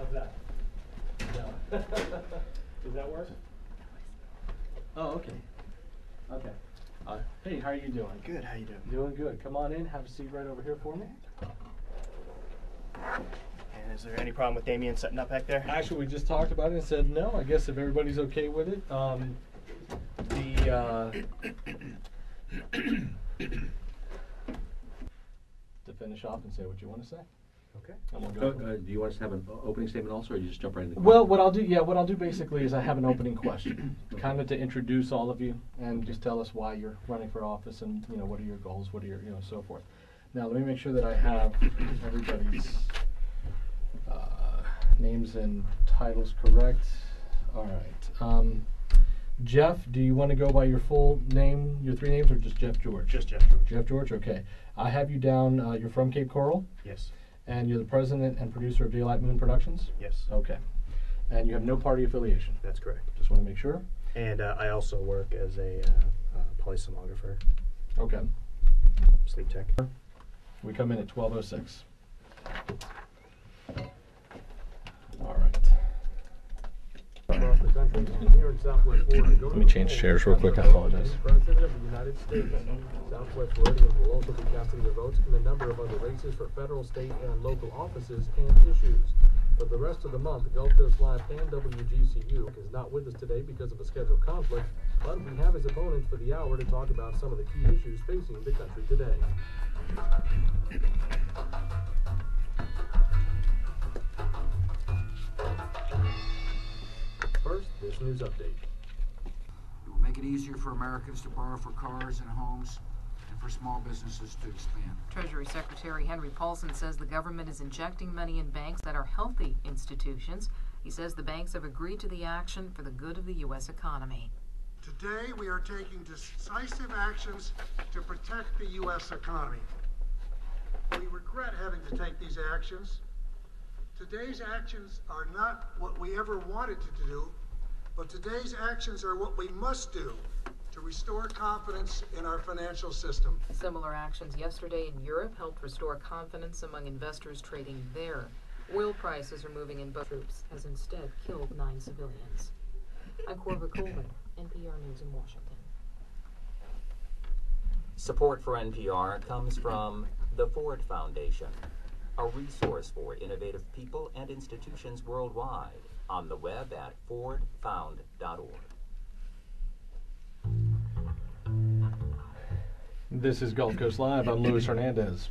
How's that? No. Does that work? Oh, okay. Okay. Hey, how are you doing? Good, how you doing? Doing good. Come on in, have a seat right over here for me. And is there any problem with Damien setting up back there? Actually, we just talked about it and said no. I guess if everybody's okay with it, to finish off and say what you want to say. Okay. Do you want us to have an opening statement also, or you just jump right into the Well, what I'll do basically is I have an opening question, kind of to introduce all of you and just tell us why you're running for office and, you know, what are your goals, what are your, you know, so forth. Now, let me make sure that I have everybody's names and titles correct. All right. Jeff, do you want to go by your full name, your three names, or just Jeff George? Just Jeff George. Jeff George, okay. I have you down, you're from Cape Coral? Yes. And you're the president and producer of Daylight Moon Productions? Yes. Okay. And you have no party affiliation? That's correct. Just want to make sure. And I also work as a polysomnographer. Okay. Sleep tech. We come in at 12:06. All right. Across the country and here in Southwest Florida. Let me change chairs real quick. I apologize. President of the United States. Southwest Floridians will also be casting their votes in a number of other races for federal, state, and local offices and issues. For the rest of the month, Gulf Coast Live and WGCU is not with us today because of a scheduled conflict, but we have his opponents for the hour to talk about some of the key issues facing the country today. First, this news update. It will make it easier for Americans to borrow for cars and homes and for small businesses to expand. Treasury Secretary Henry Paulson says the government is injecting money in banks that are healthy institutions. He says the banks have agreed to the action for the good of the U.S. economy. Today, we are taking decisive actions to protect the U.S. economy. We regret having to take these actions. Today's actions are not what we ever wanted to do, but today's actions are what we must do to restore confidence in our financial system. Similar actions yesterday in Europe helped restore confidence among investors trading there. Oil prices are moving in both troops has instead killed 9 civilians. I'm Corva Coleman, NPR News in Washington. Support for NPR comes from the Ford Foundation, a resource for innovative people and institutions worldwide, on the web at fordfound.org. This is Gulf Coast Live. I'm Luis Hernandez.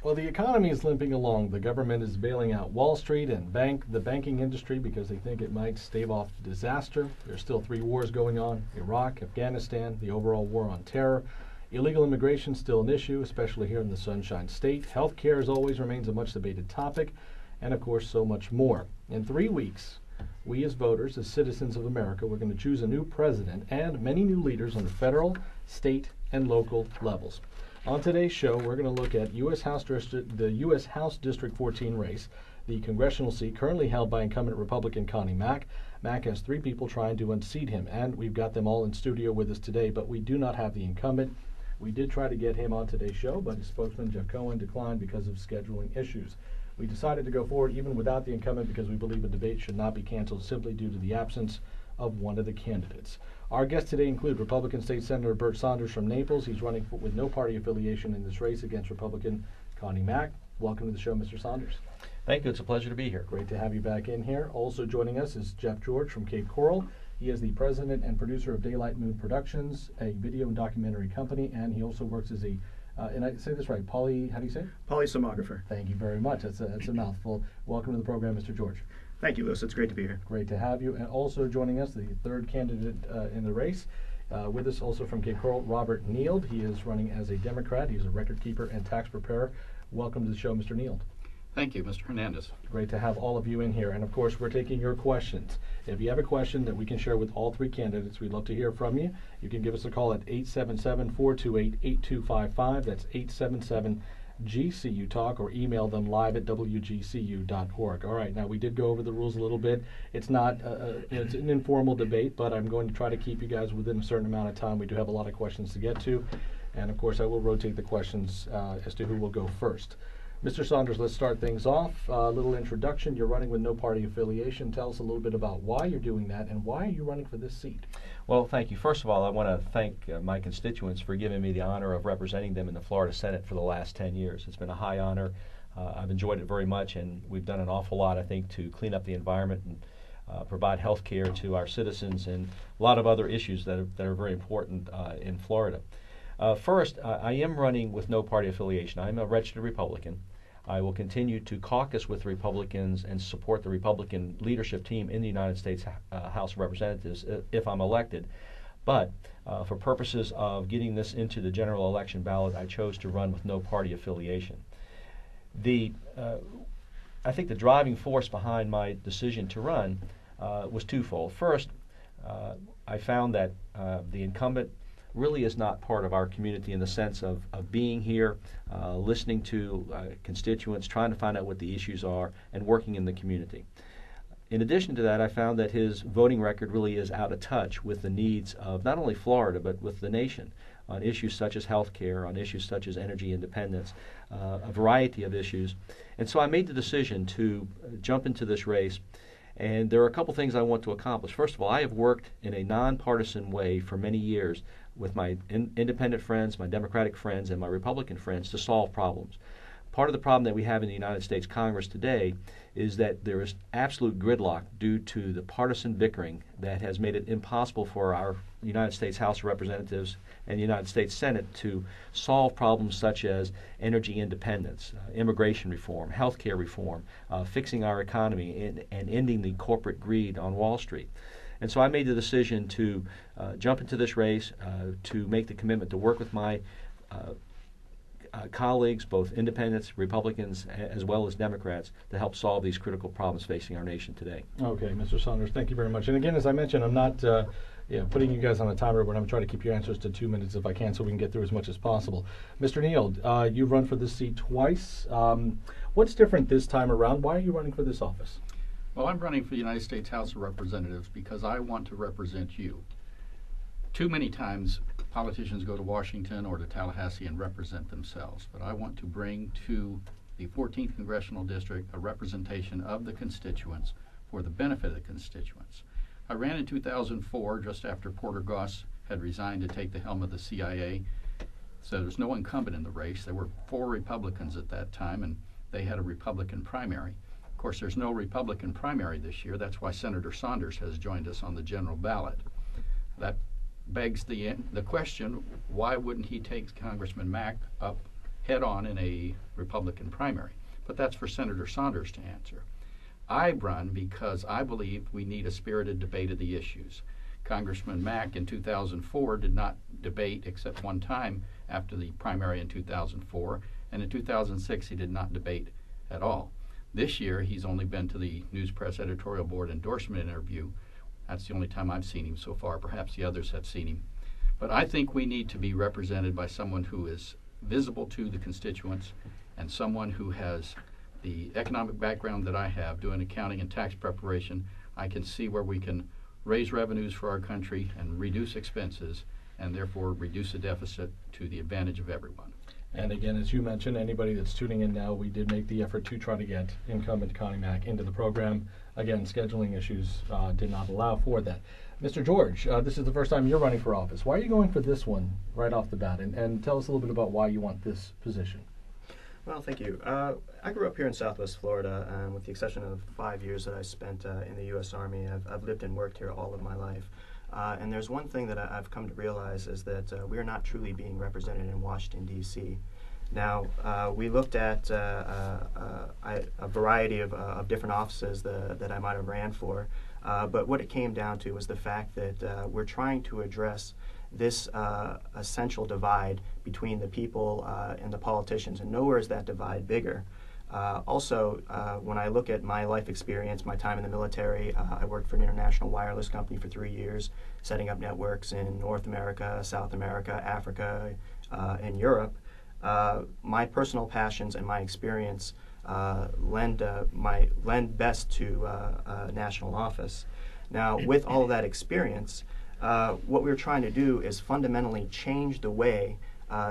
Well, the economy is limping along. The government is bailing out Wall Street and the banking industry because they think it might stave off disaster. There's still 3 wars going on: Iraq, Afghanistan, the overall war on terror. Illegal immigration still an issue, especially here in the Sunshine State. Health care, as always, remains a much debated topic, and of course, so much more. In 3 weeks, we as voters, as citizens of America, we're going to choose a new president and many new leaders on the federal, state, and local levels. On today's show, we're going to look at the U.S. House District 14 race, the congressional seat currently held by incumbent Republican Connie Mack. Mack has 3 people trying to unseat him, and we've got them all in studio with us today, but we do not have the incumbent. We did try to get him on today's show, but his spokesman, Jeff Cohen, declined because of scheduling issues. We decided to go forward even without the incumbent because we believe a debate should not be canceled simply due to the absence of one of the candidates. Our guests today include Republican State Senator Bert Saunders from Naples. He's running with no party affiliation in this race against Republican Connie Mack. Welcome to the show, Mr. Saunders. Thank you. It's a pleasure to be here. Great to have you back in here. Also joining us is Jeff George from Cape Coral. He is the president and producer of Daylight Moon Productions, a video and documentary company, and he also works as a, and I say this right, how do you say it? Polysomnographer. Thank you very much. That's a mouthful. Welcome to the program, Mr. George. Thank you, Lewis. It's great to be here. Great to have you. And also joining us, the third candidate in the race, with us also from Cape Coral, Robert Neild. He is running as a Democrat. He's a record keeper and tax preparer. Welcome to the show, Mr. Neild. Thank you, Mr. Hernandez. Great to have all of you in here. And of course, we're taking your questions. If you have a question that we can share with all 3 candidates, we'd love to hear from you. You can give us a call at 877-428-8255. That's 877-GCU Talk, or email them live at WGCU.org. All right, now we did go over the rules a little bit. It's not, it's an informal debate, but I'm going to try to keep you guys within a certain amount of time. We do have a lot of questions to get to. And of course, I will rotate the questions as to who will go first. Mr. Saunders, let's start things off. A little introduction. You're running with no party affiliation. Tell us a little bit about why you're doing that and why are you running for this seat? Well, thank you. First of all, I want to thank my constituents for giving me the honor of representing them in the Florida Senate for the last 10 years. It's been a high honor. I've enjoyed it very much, and we've done an awful lot, I think, to clean up the environment and provide health care to our citizens and a lot of other issues that are very important in Florida. First, I am running with no party affiliation. I'm a registered Republican. I will continue to caucus with Republicans and support the Republican leadership team in the United States House of Representatives if I'm elected. But for purposes of getting this into the general election ballot, I chose to run with no party affiliation. I think the driving force behind my decision to run was twofold. First, I found that the incumbent really is not part of our community in the sense of being here, listening to constituents, trying to find out what the issues are, and working in the community. In addition to that, I found that his voting record really is out of touch with the needs of not only Florida, but with the nation on issues such as health care, on issues such as energy independence, a variety of issues. And so I made the decision to jump into this race. And there are a couple things I want to accomplish. First of all, I have worked in a nonpartisan way for many years with my independent friends, my Democratic friends, and my Republican friends to solve problems. Part of the problem that we have in the United States Congress today is that there is absolute gridlock due to the partisan bickering that has made it impossible for our United States House of Representatives and the United States Senate to solve problems such as energy independence, immigration reform, health care reform, fixing our economy, and ending the corporate greed on Wall Street. And so I made the decision to jump into this race, to make the commitment to work with my colleagues, both independents, Republicans, as well as Democrats, to help solve these critical problems facing our nation today. Okay, Mr. Saunders, thank you very much. And again, as I mentioned, I'm not putting you guys on a timer, but I'm trying to keep your answers to 2 minutes if I can so we can get through as much as possible. Mr. Neal, you've run for this seat twice. What's different this time around? Why are you running for this office? Well, I'm running for the United States House of Representatives because I want to represent you. Too many times politicians go to Washington or to Tallahassee and represent themselves, but I want to bring to the 14th Congressional District a representation of the constituents for the benefit of the constituents. I ran in 2004 just after Porter Goss had resigned to take the helm of the CIA, so there's no incumbent in the race. There were 4 Republicans at that time, and they had a Republican primary. Of course, there's no Republican primary this year. That's why Senator Saunders has joined us on the general ballot. That begs the question, why wouldn't he take Congressman Mack up head-on in a Republican primary? But that's for Senator Saunders to answer. I run because I believe we need a spirited debate of the issues. Congressman Mack in 2004 did not debate except one time after the primary in 2004, and in 2006 he did not debate at all. This year he's only been to the News Press Editorial Board endorsement interview. That's the only time I've seen him so far. Perhaps the others have seen him. But I think we need to be represented by someone who is visible to the constituents and someone who has the economic background that I have, doing accounting and tax preparation. I can see where we can raise revenues for our country and reduce expenses and therefore reduce the deficit to the advantage of everyone. And again, as you mentioned, anybody that's tuning in now, we did make the effort to try to get incumbent Connie Mack into the program. Again, scheduling issues did not allow for that. Mr. George, this is the first time you're running for office. Why are you going for this one right off the bat? And tell us a little bit about why you want this position. Well, thank you. I grew up here in Southwest Florida, and with the exception of 5 years that I spent in the U.S. Army, I've lived and worked here all of my life. And there's one thing that I've come to realize is that we are not truly being represented in Washington, D.C. Now, we looked at a variety of different offices that I might have ran for, but what it came down to was the fact that we're trying to address this essential divide between the people and the politicians, and nowhere is that divide bigger. Also, when I look at my life experience, my time in the military, I worked for an international wireless company for 3 years, setting up networks in North America, South America, Africa, and Europe. My personal passions and my experience lend best to national office. Now, with all of that experience, what we're trying to do is fundamentally change the way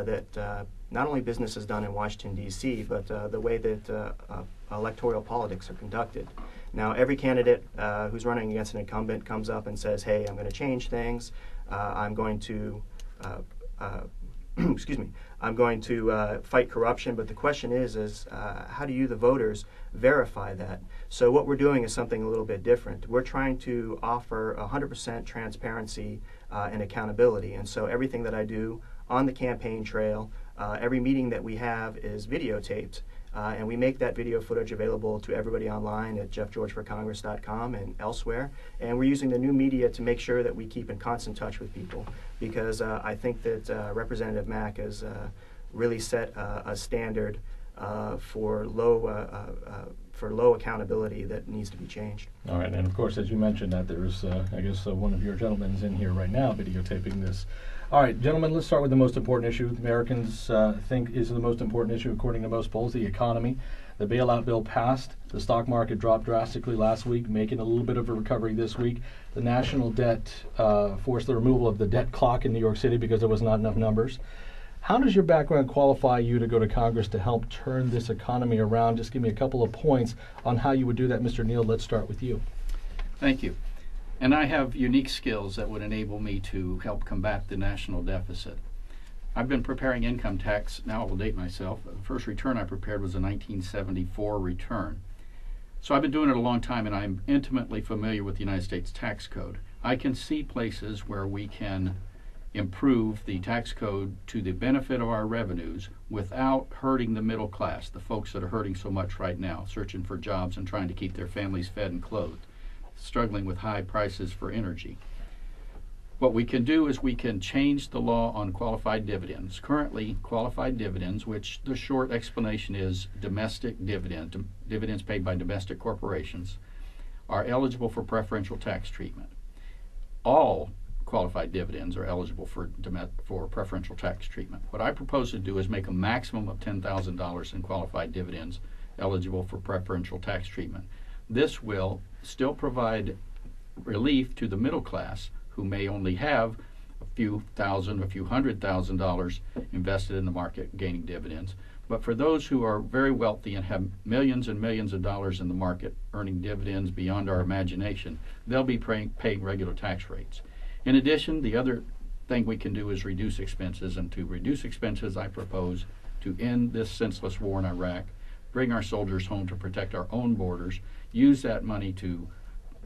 that not only business is done in Washington, D.C., but the way that electoral politics are conducted. Now, every candidate who's running against an incumbent comes up and says, hey, I'm going to change things. I'm going to excuse me, I'm going to fight corruption, but the question is how do you, the voters, verify that? So what we're doing is something a little bit different. We're trying to offer 100% transparency and accountability, and so everything that I do on the campaign trail, every meeting that we have is videotaped, and we make that video footage available to everybody online at jeffgeorgeforcongress.com and elsewhere. And we're using the new media to make sure that we keep in constant touch with people, because I think that Representative Mack has really set a standard for low accountability that needs to be changed. All right, and of course, as you mentioned, that there's, I guess, one of your gentlemen is in here right now videotaping this. All right, gentlemen, let's start with the most important issue Americans think is the most important issue according to most polls, the economy. The bailout bill passed. The stock market dropped drastically last week, making a little bit of a recovery this week. The national debt forced the removal of the debt clock in New York City because there was not enough numbers. How does your background qualify you to go to Congress to help turn this economy around? Just give me a couple of points on how you would do that. Mr. Neal, let's start with you. Thank you. And I have unique skills that would enable me to help combat the national deficit. I've been preparing income tax, now I will date myself. The first return I prepared was a 1974 return. So I've been doing it a long time, and I'm intimately familiar with the United States tax code. I can see places where we can improve the tax code to the benefit of our revenues without hurting the middle class, the folks that are hurting so much right now, searching for jobs and trying to keep their families fed and clothed, struggling with high prices for energy. What we can do is we can change the law on qualified dividends. Currently, qualified dividends, which the short explanation is domestic dividends paid by domestic corporations, are eligible for preferential tax treatment. All qualified dividends are eligible for preferential tax treatment. What I propose to do is make a maximum of $10,000 in qualified dividends eligible for preferential tax treatment. This will still provide relief to the middle class, who may only have a few $100,000 invested in the market gaining dividends. But for those who are very wealthy and have millions and millions of dollars in the market earning dividends beyond our imagination, they'll be paying regular tax rates. In addition, the other thing we can do is reduce expenses, and to reduce expenses, I propose to end this senseless war in Iraq, bring our soldiers home to protect our own borders, use that money to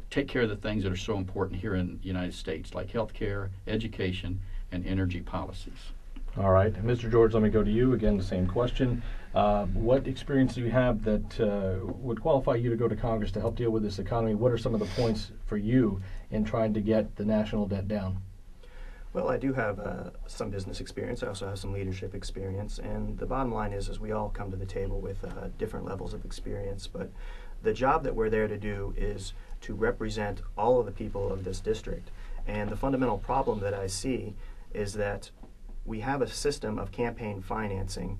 take care of the things that are so important here in the United States, like health care, education, and energy policies. All right. Mr. George, let me go to you. Again, the same question. What experience do you have that would qualify you to go to Congress to help deal with this economy? What are some of the points for you in trying to get the national debt down? Well, I do have some business experience. I also have some leadership experience. And the bottom line is we all come to the table with different levels of experience. But the job that we're there to do is to represent all of the people of this district. And the fundamental problem that I see is that we have a system of campaign financing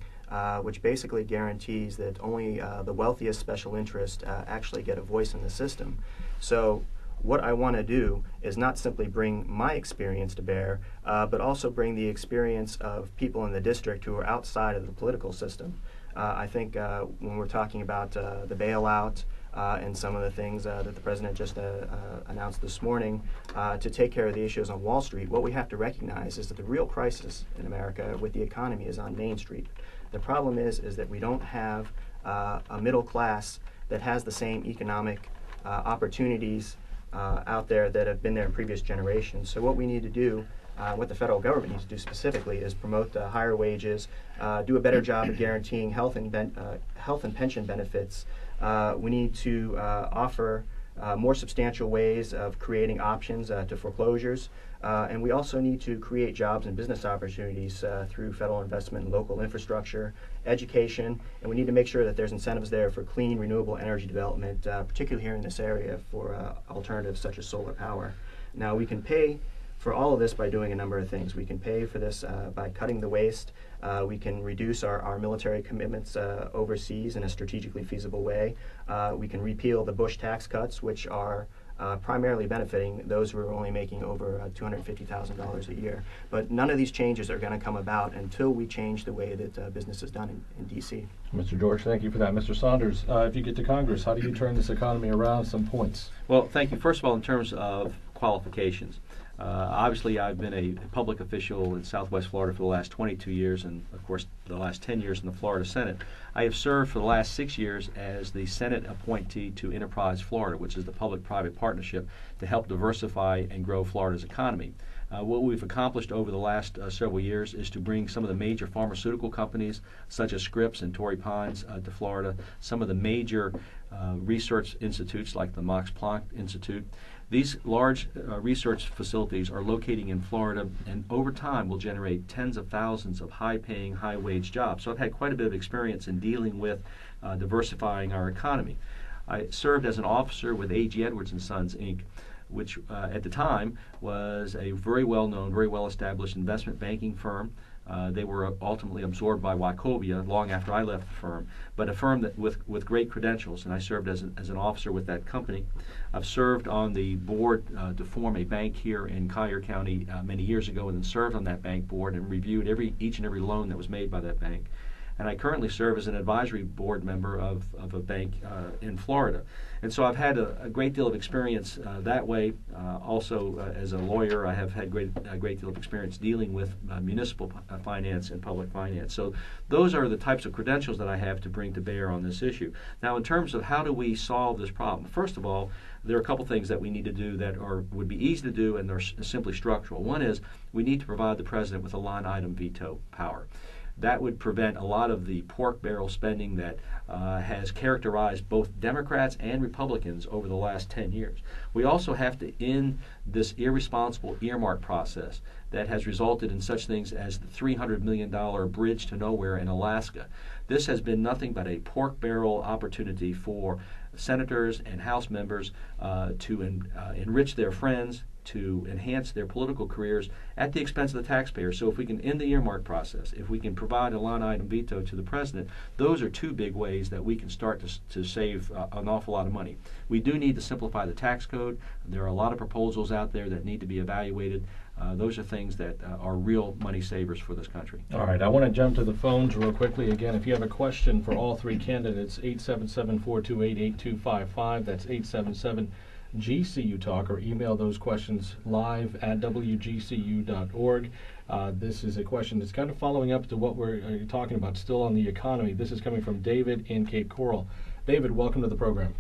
which basically guarantees that only the wealthiest special interest actually get a voice in the system. So what I want to do is not simply bring my experience to bear, but also bring the experience of people in the district who are outside of the political system. I think when we're talking about the bailout and some of the things that the president just announced this morning to take care of the issues on Wall Street, what we have to recognize is that the real crisis in America with the economy is on Main Street. The problem is that we don't have a middle class that has the same economic opportunities out there that have been there in previous generations. So what we need to do, what the federal government needs to do specifically, is promote higher wages, do a better job of guaranteeing health and pension benefits. We need to offer more substantial ways of creating options to foreclosures. And we also need to create jobs and business opportunities through federal investment in local infrastructure, education, and we need to make sure that there's incentives there for clean, renewable energy development, particularly here in this area for alternatives such as solar power. Now, we can pay for all of this by doing a number of things. We can pay for this by cutting the waste. We can reduce our military commitments overseas in a strategically feasible way. We can repeal the Bush tax cuts, which are primarily benefiting those who are only making over $250,000 a year. But none of these changes are going to come about until we change the way that business is done in D.C. Mr. George, thank you for that. Mr. Saunders, if you get to Congress, how do you turn this economy around? Some points. Well, thank you. First of all, in terms of qualifications, obviously I've been a public official in Southwest Florida for the last 22 years and, of course, the last 10 years in the Florida Senate. I have served for the last 6 years as the Senate appointee to Enterprise Florida, which is the public-private partnership to help diversify and grow Florida's economy. What we've accomplished over the last several years is to bring some of the major pharmaceutical companies, such as Scripps and Torrey Pines, to Florida, some of the major research institutes like the Max Planck Institute. These large research facilities are locating in Florida and over time will generate tens of thousands of high-paying, high-wage jobs. So I've had quite a bit of experience in dealing with diversifying our economy. I served as an officer with A.G. Edwards & Sons, Inc., which at the time was a very well-known, very well-established investment banking firm. They were ultimately absorbed by Wachovia long after I left the firm, but a firm that with great credentials, and I served as an officer with that company. I've served on the board to form a bank here in Collier County many years ago, and then served on that bank board and reviewed each and every loan that was made by that bank. And I currently serve as an advisory board member of a bank in Florida. And so I've had a great deal of experience that way. Also, as a lawyer, I have had a great deal of experience dealing with municipal finance and public finance. So those are the types of credentials that I have to bring to bear on this issue. Now, in terms of how do we solve this problem, first of all, there are a couple things that we need to do that would be easy to do, and they're simply structural. One is we need to provide the president with a line item veto power. That would prevent a lot of the pork barrel spending that has characterized both Democrats and Republicans over the last 10 years. We also have to end this irresponsible earmark process that has resulted in such things as the $300 million bridge to nowhere in Alaska. This has been nothing but a pork barrel opportunity for senators and House members to enrich their friends, to enhance their political careers at the expense of the taxpayer. So if we can end the earmark process, if we can provide a line item veto to the president, those are two big ways that we can start to save an awful lot of money. We do need to simplify the tax code. There are a lot of proposals out there that need to be evaluated. Those are things that are real money savers for this country. All right, I want to jump to the phones real quickly. Again, if you have a question for all three candidates, 877-428-8255. That's 877-GCU Talk, or email those questions live at WGCU.org. This is a question that's kind of following up to what we're talking about, still on the economy. This is coming from David in Cape Coral. David, welcome to the program.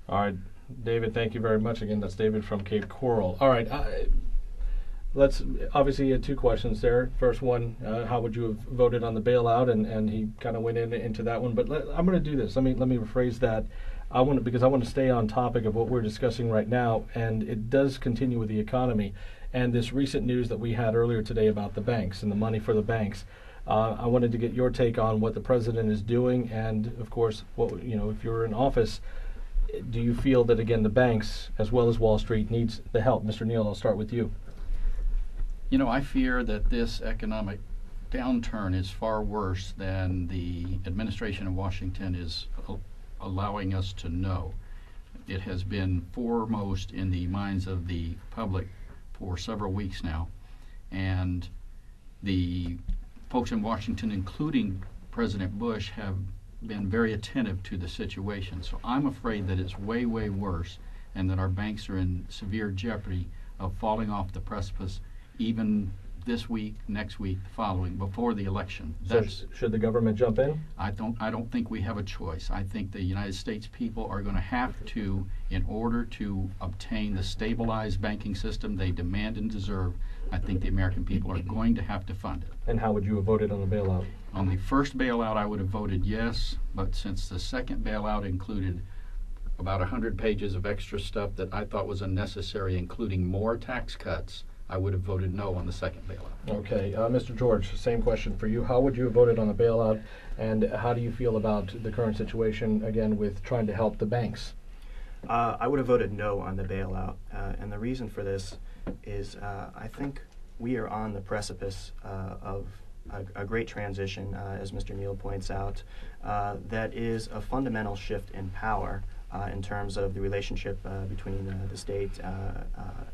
All right, David, thank you very much. Again, that's David from Cape Coral. All right, let's, obviously you had two questions there. First one, how would you have voted on the bailout? And he kind of went into that one, but I'm going to do this. Let me rephrase that. Because I want to stay on topic of what we're discussing right now, and it does continue with the economy and this recent news that we had earlier today about the banks and the money for the banks. I wanted to get your take on what the president is doing, and of course, if you're in office, do you feel that again the banks as well as Wall Street needs the help? Mr. Neal, I'll start with you. You know, I fear that this economic downturn is far worse than the administration in Washington is allowing us to know. It has been foremost in the minds of the public for several weeks now, and the folks in Washington, including President Bush, have been very attentive to the situation. So I'm afraid that it's way, way worse, and that our banks are in severe jeopardy of falling off the precipice even this week, next week, the following, before the election. So should the government jump in? I don't think we have a choice. I think the United States people are going to have to, in order to obtain the stabilized banking system they demand and deserve, I think the American people are going to have to fund it. And how would you have voted on the bailout? On the first bailout, I would have voted yes, but since the second bailout included about 100 pages of extra stuff that I thought was unnecessary, including more tax cuts, I would have voted no on the second bailout. Okay, Mr. George, same question for you. How would you have voted on the bailout, and how do you feel about the current situation, again, with trying to help the banks? I would have voted no on the bailout, and the reason for this is I think we are on the precipice of a great transition, as Mr. Neal points out, that is a fundamental shift in power in terms of the relationship between the state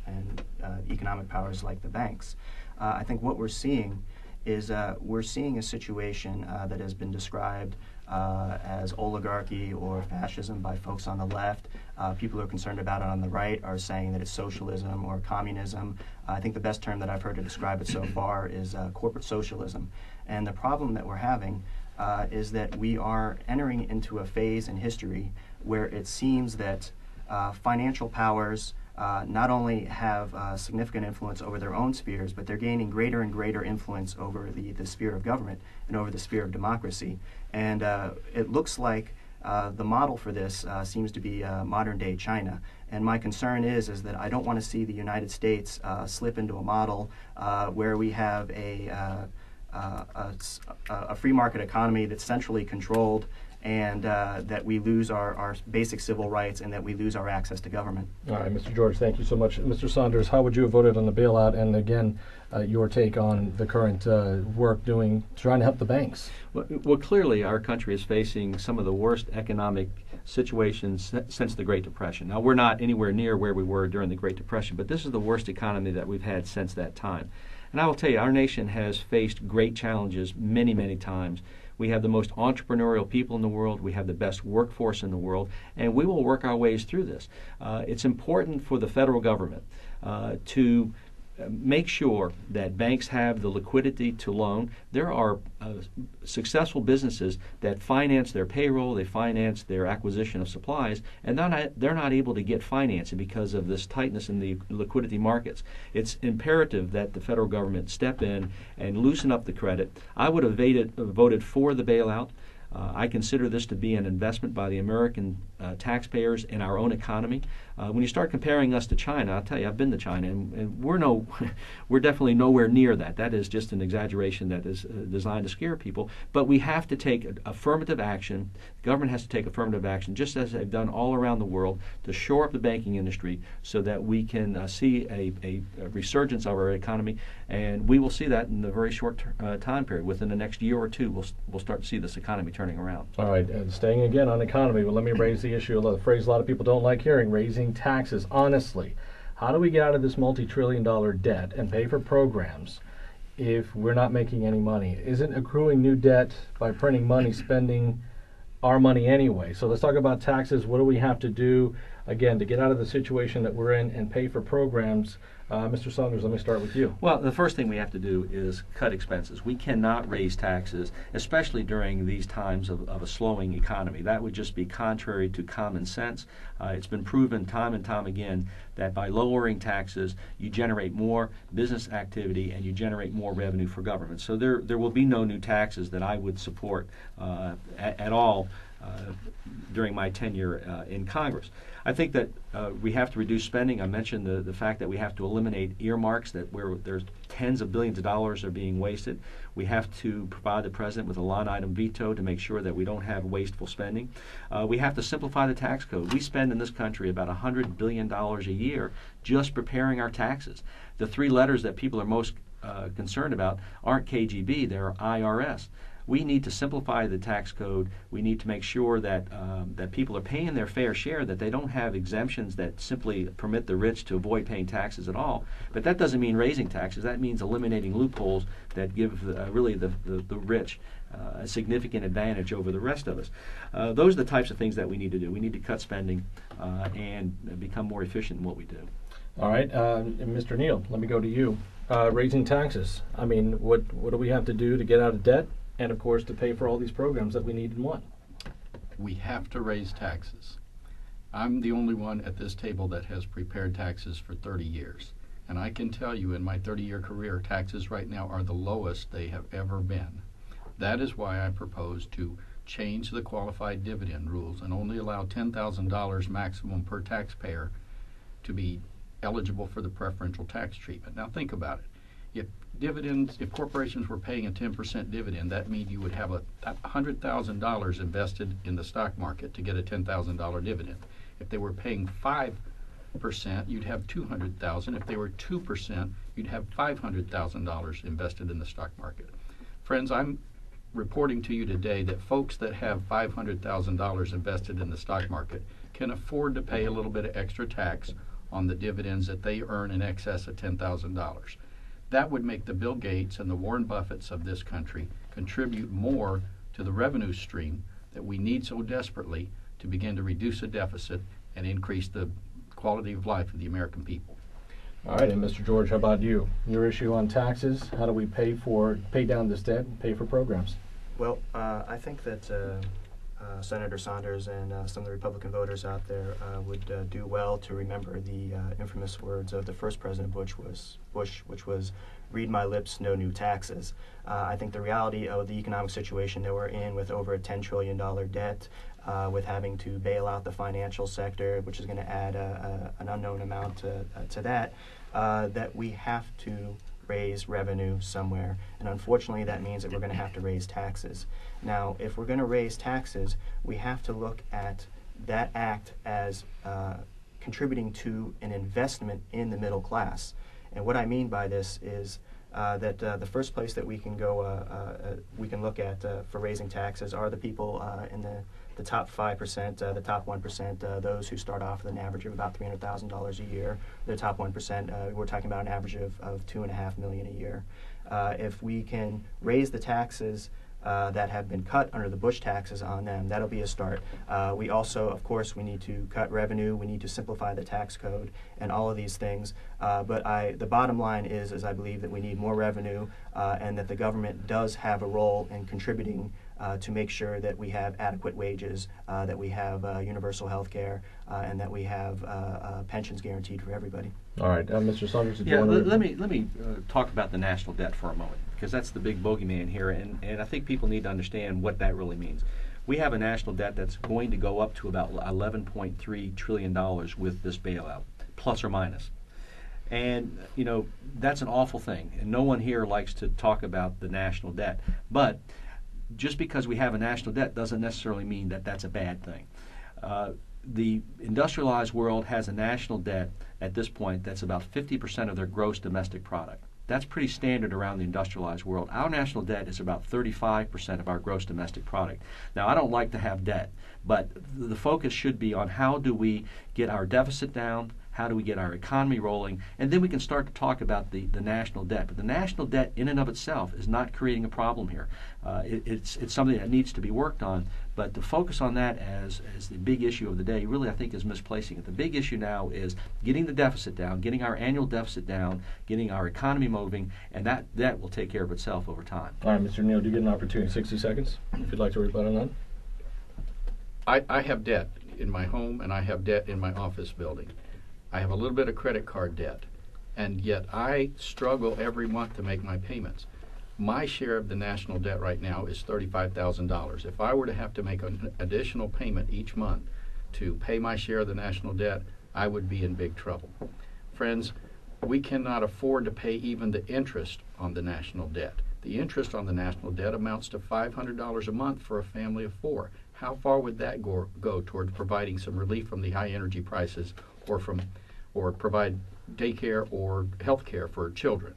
and economic powers like the banks. I think what we're seeing is we're seeing a situation that has been described as oligarchy or fascism by folks on the left. People who are concerned about it on the right are saying that it's socialism or communism. I think the best term that I've heard to describe it so far is corporate socialism. And the problem that we're having is that we are entering into a phase in history where it seems that financial powers not only have significant influence over their own spheres, but they're gaining greater and greater influence over the sphere of government and over the sphere of democracy. And it looks like the model for this seems to be modern-day China. And my concern is that I don't want to see the United States slip into a model where we have a free market economy that's centrally controlled, and that we lose our basic civil rights, and that we lose our access to government. All right, Mr. George, thank you so much. Mr. Saunders, how would you have voted on the bailout, and again, your take on the current work trying to help the banks? Well, clearly our country is facing some of the worst economic situations since the Great Depression. Now, we're not anywhere near where we were during the Great Depression, but this is the worst economy that we've had since that time. And I will tell you, our nation has faced great challenges many, many times. We have the most entrepreneurial people in the world. We have the best workforce in the world, and we will work our ways through this. It's important for the federal government to make sure that banks have the liquidity to loan. There are successful businesses that finance their payroll, they finance their acquisition of supplies, and they're not able to get financing because of this tightness in the liquidity markets. It's imperative that the federal government step in and loosen up the credit. I would have voted for the bailout. I consider this to be an investment by the American taxpayers in our own economy. When you start comparing us to China, I'll tell you, I've been to China, and we're definitely nowhere near that. That is just an exaggeration that is designed to scare people. But we have to take affirmative action. The government has to take affirmative action, just as they've done all around the world, to shore up the banking industry so that we can see a resurgence of our economy. And we will see that in a very short time period. Within the next year or two, we'll start to see this economy turning around. All right, and staying again on economy, well, let me raise the issue, a phrase a lot of people don't like hearing, raising taxes. Honestly, how do we get out of this multi-trillion-dollar debt and pay for programs if we're not making any money? Isn't accruing new debt by printing money spending our money anyway? So let's talk about taxes. What do we have to do, again, to get out of the situation that we're in and pay for programs? Mr. Saunders, let me start with you. Well, the first thing we have to do is cut expenses. We cannot raise taxes, especially during these times of a slowing economy. That would just be contrary to common sense. It's been proven time and time again that by lowering taxes, you generate more business activity and you generate more revenue for government. So there will be no new taxes that I would support at all during my tenure in Congress. I think that we have to reduce spending. I mentioned the fact that we have to eliminate earmarks, that where there's tens of billions of dollars are being wasted. We have to provide the president with a line item veto to make sure that we don't have wasteful spending. We have to simplify the tax code. We spend in this country about $100 billion a year just preparing our taxes. The three letters that people are most concerned about aren't KGB, they're IRS. We need to simplify the tax code. We need to make sure that that people are paying their fair share, that they don't have exemptions that simply permit the rich to avoid paying taxes at all. But that doesn't mean raising taxes. That means eliminating loopholes that give really the rich a significant advantage over the rest of us. Those are the types of things that we need to do. We need to cut spending and become more efficient in what we do. All right, Mr. Neal, let me go to you. Raising taxes. I mean, what do we have to do to get out of debt? And, of course, to pay for all these programs that we need and want. We have to raise taxes. I'm the only one at this table that has prepared taxes for 30 years. And I can tell you in my 30-year career, taxes right now are the lowest they have ever been. That is why I propose to change the qualified dividend rules and only allow $10,000 maximum per taxpayer to be eligible for the preferential tax treatment. Now think about it. If corporations were paying a 10% dividend, that means you would have $100,000 invested in the stock market to get a $10,000 dividend. If they were paying 5%, you'd have $200,000. If they were 2%, you'd have $500,000 invested in the stock market. Friends, I'm reporting to you today that folks that have $500,000 invested in the stock market can afford to pay a little bit of extra tax on the dividends that they earn in excess of $10,000. That would make the Bill Gates and the Warren Buffetts of this country contribute more to the revenue stream that we need so desperately to begin to reduce the deficit and increase the quality of life of the American people. All right, and Mr. George, how about you? Your issue on taxes, how do we pay down this debt and pay for programs? Well, I think that Senator Saunders and some of the Republican voters out there would do well to remember the infamous words of the first President Bush, which was, "Read my lips, no new taxes." I think the reality of the economic situation that we're in, with over a $10 trillion debt, with having to bail out the financial sector, which is going to add an unknown amount to that, that we have to raise revenue somewhere, and unfortunately that means that we're going to have to raise taxes. Now, if we're going to raise taxes, we have to look at that act as contributing to an investment in the middle class. And what I mean by this is that the first place that we can go, we can look at for raising taxes are the people in the top 5%, the top 1%, those who start off with an average of about $300,000 a year. The top 1%, we're talking about an average of $2.5 million a year. If we can raise the taxes that have been cut under the Bush taxes on them, that'll be a start. We also, of course, we need to cut revenue, we need to simplify the tax code, and all of these things. But the bottom line is I believe that we need more revenue, and that the government does have a role in contributing to make sure that we have adequate wages, that we have universal health care, and that we have pensions guaranteed for everybody. All right, Mr. Saunders, did you Yeah, want to... let me talk about the national debt for a moment, because that's the big bogeyman here, and I think people need to understand what that really means. We have a national debt that's going to go up to about $11.3 trillion with this bailout, plus or minus. And, you know, that's an awful thing, and no one here likes to talk about the national debt. But just because we have a national debt doesn't necessarily mean that that's a bad thing. The industrialized world has a national debt at this point that's about 50% of their gross domestic product. That's pretty standard around the industrialized world. Our national debt is about 35% of our gross domestic product. Now, I don't like to have debt, but the focus should be on how do we get our deficit down, how do we get our economy rolling, and then we can start to talk about the national debt. But the national debt in and of itself is not creating a problem here. It's something that needs to be worked on, but to focus on that as the big issue of the day really, I think, is misplacing it. The big issue now is getting the deficit down, getting our annual deficit down, getting our economy moving, and that will take care of itself over time. All right, Mr. Neal, do you get an opportunity, 60 seconds, if you'd like to rebut on that? I have debt in my home, and I have debt in my office building. I have a little bit of credit card debt, and yet I struggle every month to make my payments. My share of the national debt right now is $35,000. If I were to have to make an additional payment each month to pay my share of the national debt, I would be in big trouble. Friends, we cannot afford to pay even the interest on the national debt. The interest on the national debt amounts to $500 a month for a family of 4. How far would that go toward providing some relief from the high energy prices or provide daycare or health care for children?